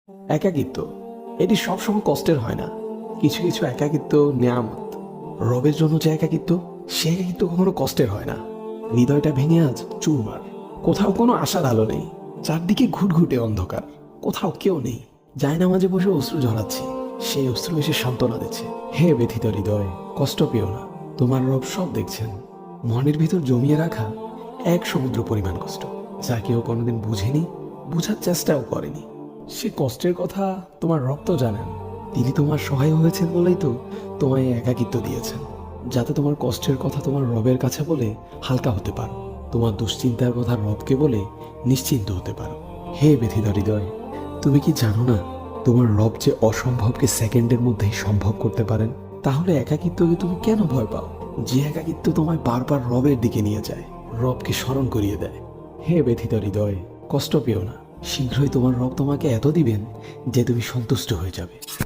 একাকিত্ব এটি সবসময় কষ্টের হয় না। কিছু কিছু একাকিত্ব নেয়ামত। রবের জন্য যে একাকিত্ব, সে একাকিত্ব কখনো কষ্টের হয় না। হৃদয়টা ভেঙে আজ চুরমার। কোথাও কোনো আশার আলো নেই, চারদিকে ঘুটঘুটে অন্ধকার। কোথাও কেউ নেই। জায়না মাঝে বসে অশ্রু ঝরাচ্ছি, সেই অশ্রু এসে সান্ত্বনা দিচ্ছে। হে ব্যথিত হৃদয়, কষ্ট পেও না, তোমার রব সব দেখছেন। মনের ভিতর জমিয়ে রাখা এক সমুদ্র পরিমাণ কষ্ট, যা কেউ কোনোদিন বুঝেনি, বুঝার চেষ্টাও করেনি। সে কষ্টের কথা তোমার রক্ত জানেন। তিনি তোমার সহায় হয়েছেন বলেই তো তোমায় একাকিত্ব দিয়েছেন, যাতে তোমার কষ্টের কথা তোমার রবের কাছে বলে হালকা হতে পারো, তোমার দুশ্চিন্তার কথা রবকে বলে নিশ্চিন্ত হতে পারো। হে ব্যথিত হৃদয়, তুমি কি জানো না তোমার রব যে অসম্ভবকে সেকেন্ডের মধ্যেই সম্ভব করতে পারেন? তাহলে একাকিত্বকে তুমি কেন ভয় পাও? যে একাকিত্ব তোমায় বারবার রবের দিকে নিয়ে যায়, রবকে স্মরণ করিয়ে দেয়। হে ব্যথিত হৃদয়, কষ্ট পেও না। শীঘ্রই তোমার রব তোমাকে এত দিবেন যে তুমি সন্তুষ্ট হয়ে যাবে।